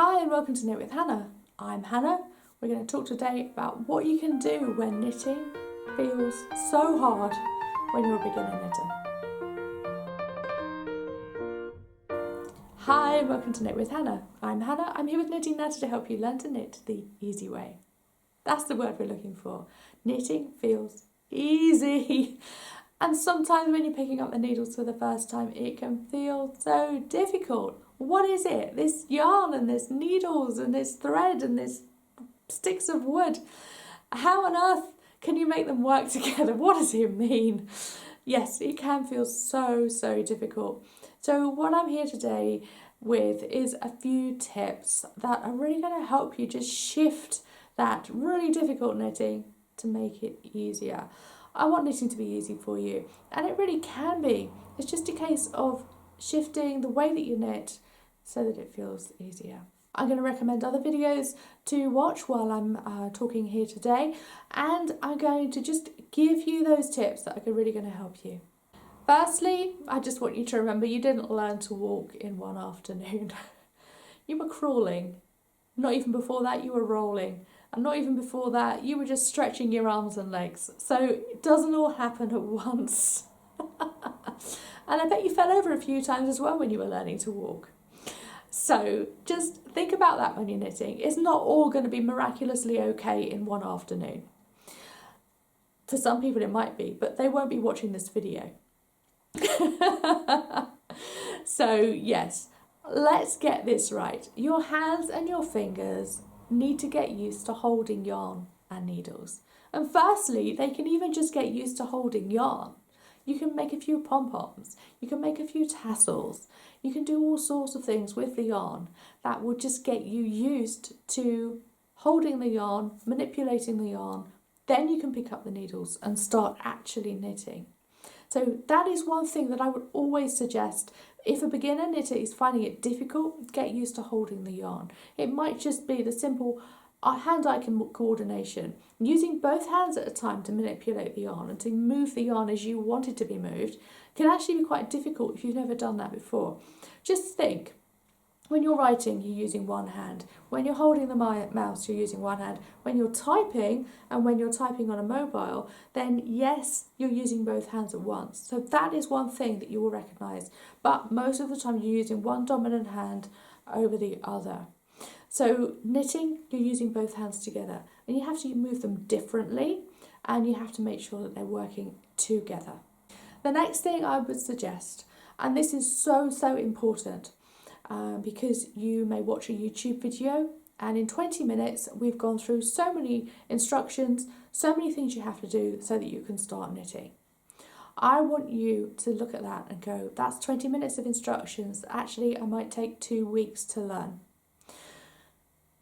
Hi and welcome to Knit with Hannah. I'm Hannah. We're going to talk today about what you can do when knitting feels so hard when you're a beginner knitter. Hi and welcome to Knit with Hannah. I'm Hannah. I'm here with Knitting Natter to help you learn to knit the easy way. That's the word we're looking for. Knitting feels easy. And sometimes when you're picking up the needles for the first time, it can feel so difficult. What is it? This yarn and this needles and this thread and this sticks of wood. How on earth can you make them work together? What does it mean? Yes, it can feel so difficult. So what I'm here today with is a few tips that are really going to help you just shift that really difficult knitting to make it easier. I want knitting to be easy for you, and it really can be. It's just a case of shifting the way that you knit so that it feels easier. I'm going to recommend other videos to watch while I'm talking here today, and I'm going to just give you those tips that are really going to help you. Firstly, I just want you to remember you didn't learn to walk in one afternoon. You were crawling. Not even before that you were rolling. And not even before that, you were just stretching your arms and legs. So it doesn't all happen at once. And I bet you fell over a few times as well when you were learning to walk. So just think about that when you're knitting. It's not all going to be miraculously okay in one afternoon. For some people it might be, but they won't be watching this video. So yes, let's get this right. Your hands and your fingers need to get used to holding yarn and needles. And firstly, they can even just get used to holding yarn. You can make a few pom-poms, you can make a few tassels, you can do all sorts of things with the yarn that will just get you used to holding the yarn, manipulating the yarn. Then you can pick up the needles and start actually knitting. So that is one thing that I would always suggest. If a beginner knitter is finding it difficult, get used to holding the yarn. It might just be the simple hand-eye coordination, using both hands at a time to manipulate the yarn and to move the yarn as you want it to be moved can actually be quite difficult if you've never done that before. Just think, when you're writing, you're using one hand. When you're holding the mouse, you're using one hand. When you're typing, and when you're typing on a mobile, then yes, you're using both hands at once. So that is one thing that you will recognise. But most of the time, you're using one dominant hand over the other. So knitting, you're using both hands together. And you have to move them differently, and you have to make sure that they're working together. The next thing I would suggest, and this is so important, because you may watch a YouTube video and in 20 minutes we've gone through so many instructions, so many things you have to do so that you can start knitting. I want you to look at that and go, that's 20 minutes of instructions. Actually, I might take 2 weeks to learn.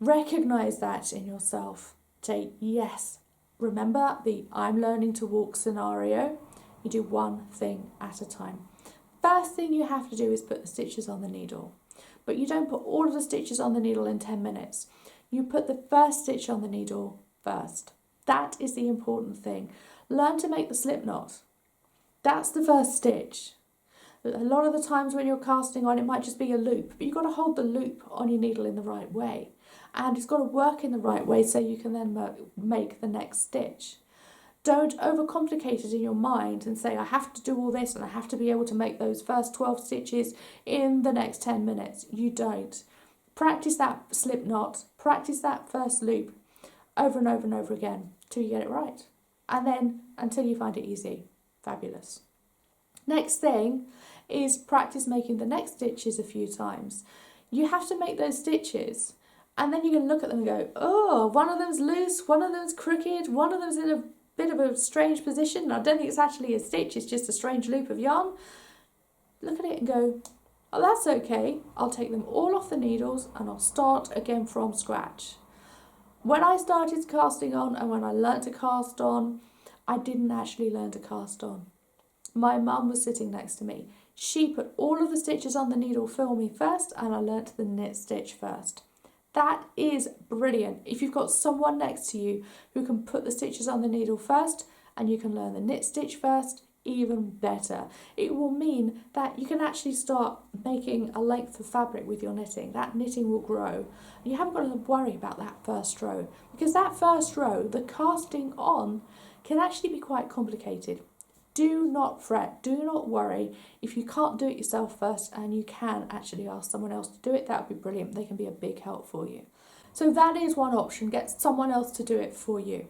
Recognise that in yourself. Say, yes, remember the I'm learning to walk scenario. You do one thing at a time. First thing you have to do is put the stitches on the needle. But you don't put all of the stitches on the needle in 10 minutes. You put the first stitch on the needle first. That is the important thing. Learn to make the slip knot. That's the first stitch. A lot of the times when you're casting on, it might just be a loop, but you've got to hold the loop on your needle in the right way. And it's got to work in the right way so you can then make the next stitch. Don't overcomplicate it in your mind and say, I have to do all this and I have to be able to make those first 12 stitches in the next 10 minutes. You don't. Practice that slip knot, practice that first loop over and over and over again till you get it right. And then until you find it easy. Fabulous. Next thing is practice making the next stitches a few times. You have to make those stitches and then you're going to look at them and go, oh, one of them's loose, one of them's crooked, one of them's in a bit of a strange position. I don't think it's actually a stitch, it's just a strange loop of yarn. Look at it and go, oh, that's okay. I'll take them all off the needles and I'll start again from scratch. When I started casting on and when I learnt to cast on, I didn't actually learn to cast on. My mum was sitting next to me. She put all of the stitches on the needle for me first and I learnt the knit stitch first. That is brilliant. If you've got someone next to you who can put the stitches on the needle first and you can learn the knit stitch first, even better. It will mean that you can actually start making a length of fabric with your knitting. That knitting will grow. You haven't got to worry about that first row, because that first row, the casting on, can actually be quite complicated. Do not fret, do not worry. If you can't do it yourself first and you can actually ask someone else to do it, that would be brilliant. They can be a big help for you. So that is one option, get someone else to do it for you.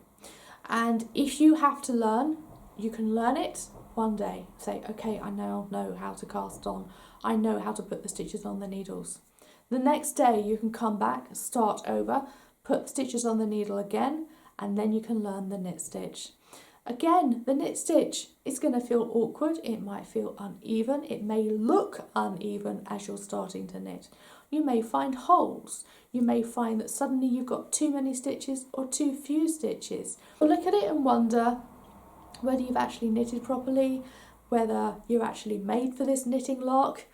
And if you have to learn, you can learn it one day. Say, okay, I now know how to cast on. I know how to put the stitches on the needles. The next day you can come back, start over, put stitches on the needle again, and then you can learn the knit stitch. Again, the knit stitch is going to feel awkward, it might feel uneven, it may look uneven as you're starting to knit. You may find holes, you may find that suddenly you've got too many stitches or too few stitches. Look at it and wonder whether you've actually knitted properly, whether you're actually made for this knitting lock.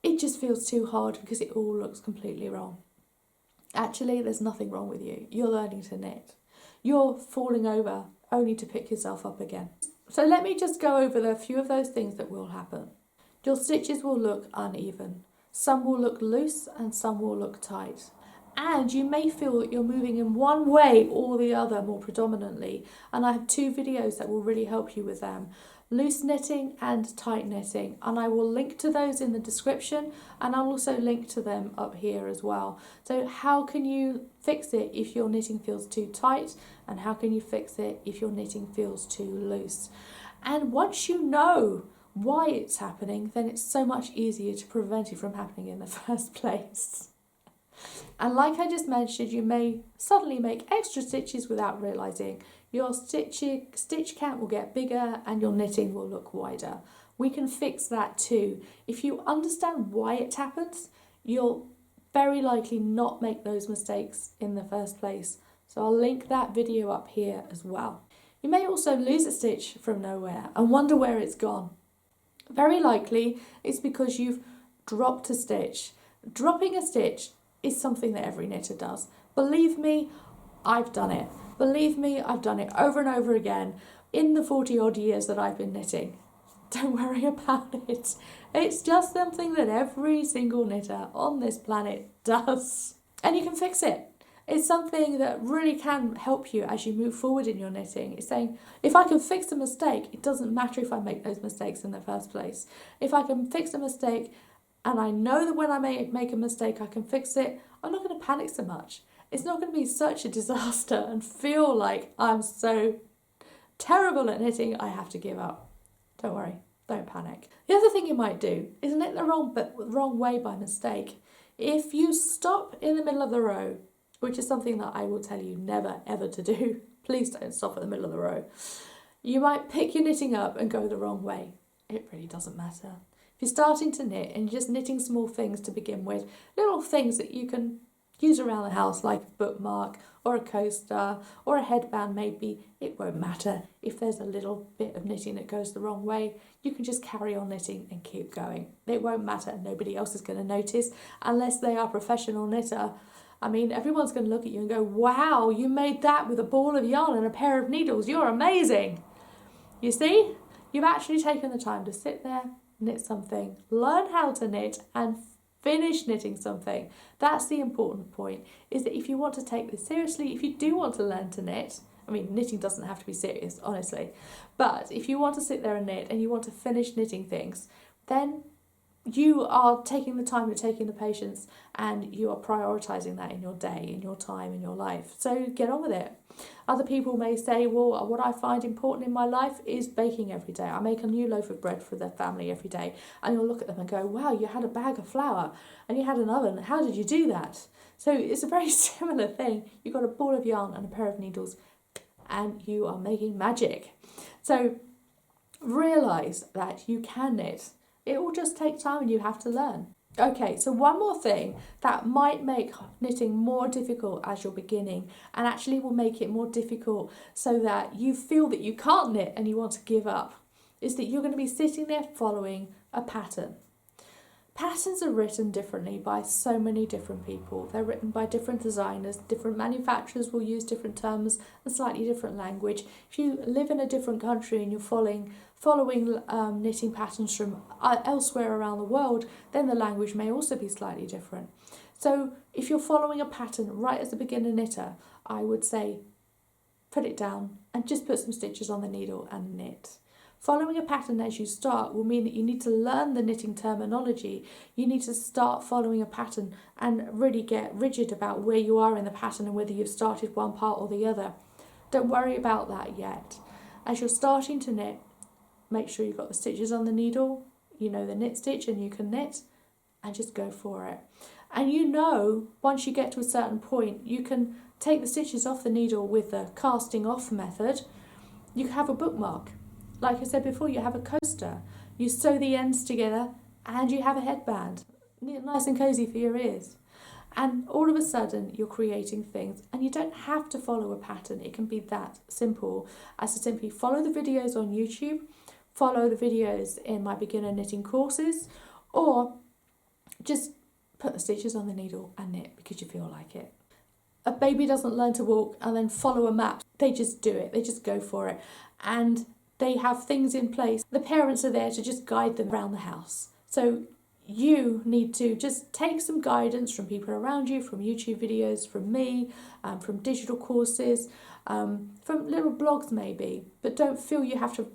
It just feels too hard because it all looks completely wrong. Actually, there's nothing wrong with you. You're learning to knit. You're falling over only to pick yourself up again. So let me just go over a few of those things that will happen. Your stitches will look uneven. Some will look loose and some will look tight. And you may feel that you're moving in one way or the other more predominantly. And I have 2 videos that will really help you with them. Loose knitting and tight knitting, and I will link to those in the description, and I'll also link to them up here as well. So how can you fix it if your knitting feels too tight, and how can you fix it if your knitting feels too loose? And once you know why it's happening, then it's so much easier to prevent it from happening in the first place. And like I just mentioned, you may suddenly make extra stitches without realising. Your stitch count will get bigger and your knitting will look wider. We can fix that too. If you understand why it happens, you'll very likely not make those mistakes in the first place. So I'll link that video up here as well. You may also lose a stitch from nowhere and wonder where it's gone. Very likely it's because you've dropped a stitch. Dropping a stitch is something that every knitter does. Believe me, I've done it. Believe me, I've done it over and over again in the 40 odd years that I've been knitting. Don't worry about it. It's just something that every single knitter on this planet does. And you can fix it. It's something that really can help you as you move forward in your knitting. It's saying, if I can fix a mistake, it doesn't matter if I make those mistakes in the first place. If I can fix a mistake and I know that when I make a mistake I can fix it, I'm not going to panic so much. It's not going to be such a disaster and feel like I'm so terrible at knitting I have to give up. Don't worry, don't panic. The other thing you might do is knit the wrong way by mistake. If you stop in the middle of the row, which is something that I will tell you never ever to do, please don't stop at the middle of the row. You might pick your knitting up and go the wrong way. It really doesn't matter. If you're starting to knit and you're just knitting small things to begin with, little things that you can use around the house like a bookmark or a coaster or a headband maybe, it won't matter. If there's a little bit of knitting that goes the wrong way, you can just carry on knitting and keep going. It won't matter. Nobody else is going to notice unless they are a professional knitter. I mean, everyone's going to look at you and go, wow, you made that with a ball of yarn and a pair of needles. You're amazing. You see, you've actually taken the time to sit there, knit something, learn how to knit and finish knitting something. That's the important point, is that if you want to take this seriously, if you do want to learn to knit, I mean, knitting doesn't have to be serious, honestly, but if you want to sit there and knit and you want to finish knitting things, then you are taking the time, you're taking the patience, and you are prioritising that in your day, in your time, in your life. So get on with it. Other people may say, well, what I find important in my life is baking every day. I make a new loaf of bread for their family every day. And you'll look at them and go, wow, you had a bag of flour and you had an oven. How did you do that? So it's a very similar thing. You've got a ball of yarn and a pair of needles and you are making magic. So realise that you can knit. It will just take time and you have to learn. Okay, so one more thing that might make knitting more difficult as you're beginning and actually will make it more difficult so that you feel that you can't knit and you want to give up is that you're going to be sitting there following a pattern. Patterns are written differently by so many different people. They're written by different designers, different manufacturers will use different terms and slightly different language. If you live in a different country and you're following knitting patterns from elsewhere around the world, then the language may also be slightly different. So if you're following a pattern right as a beginner knitter, I would say put it down and just put some stitches on the needle and knit. Following a pattern as you start will mean that you need to learn the knitting terminology. You need to start following a pattern and really get rigid about where you are in the pattern and whether you've started one part or the other. Don't worry about that yet. As you're starting to knit, make sure you've got the stitches on the needle, you know the knit stitch and you can knit, and just go for it. And you know, once you get to a certain point, you can take the stitches off the needle with the casting off method. You have a bookmark. Like I said before, you have a coaster. You sew the ends together and you have a headband. Nice and cosy for your ears. And all of a sudden you're creating things and you don't have to follow a pattern. It can be that simple as to simply follow the videos on YouTube, follow the videos in my beginner knitting courses, or just put the stitches on the needle and knit because you feel like it. A baby doesn't learn to walk and then follow a map. They just do it. They just go for it. And they have things in place. The parents are there to just guide them around the house. So you need to just take some guidance from people around you, from YouTube videos, from me, from digital courses, from little blogs maybe. But don't feel you have to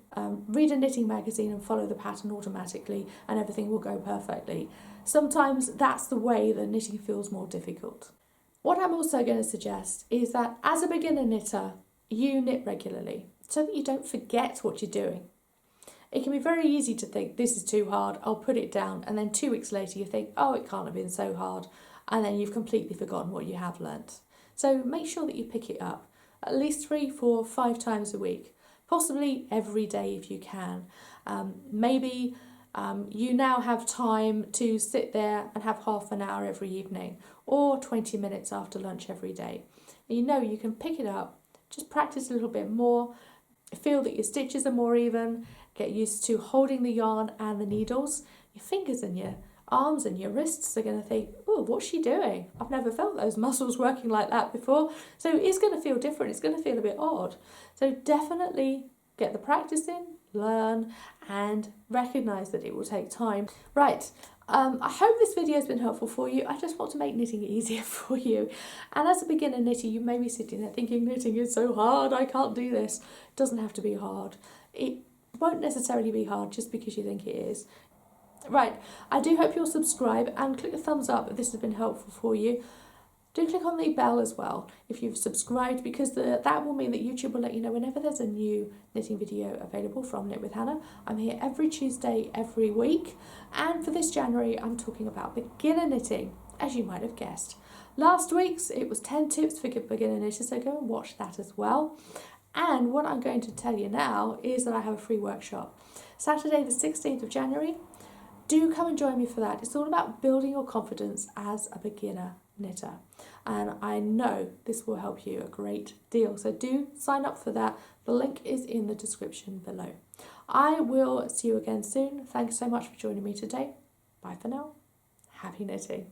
read a knitting magazine and follow the pattern automatically and everything will go perfectly. Sometimes that's the way that knitting feels more difficult. What I'm also going to suggest is that as a beginner knitter, you knit regularly, so that you don't forget what you're doing. It can be very easy to think, this is too hard, I'll put it down, and then 2 weeks later you think, oh, it can't have been so hard, and then you've completely forgotten what you have learnt. So make sure that you pick it up at least 3, 4, 5 times a week, possibly every day if you can. Maybe you now have time to sit there and have half an hour every evening, or 20 minutes after lunch every day. And you know you can pick it up, just practice a little bit more, feel that your stitches are more even, get used to holding the yarn and the needles. Your fingers and your arms and your wrists are going to think, oh, what's she doing? I've never felt those muscles working like that before. So it's going to feel different, it's going to feel a bit odd. So definitely get the practice in, learn, and recognise that it will take time. Right, I hope this video has been helpful for you. I just want to make knitting easier for you. And as a beginner knitter, you may be sitting there thinking knitting is so hard, I can't do this. It doesn't have to be hard. It won't necessarily be hard just because you think it is. Right, I do hope you'll subscribe and click the thumbs up if this has been helpful for you. Do click on the bell as well if you've subscribed, because that will mean that YouTube will let you know whenever there's a new knitting video available from Knit with Hannah. I'm here every Tuesday, every week, and for this January I'm talking about beginner knitting, as you might have guessed. Last week's it was 10 tips for beginner knitters, so go and watch that as well. And what I'm going to tell you now is that I have a free workshop. Saturday the 16th of January, do come and join me for that. It's all about building your confidence as a beginner knitter, and I know this will help you a great deal, so do sign up for that. The link is in the description below. I will see you again soon. Thanks so much for joining me today. Bye for now. Happy knitting.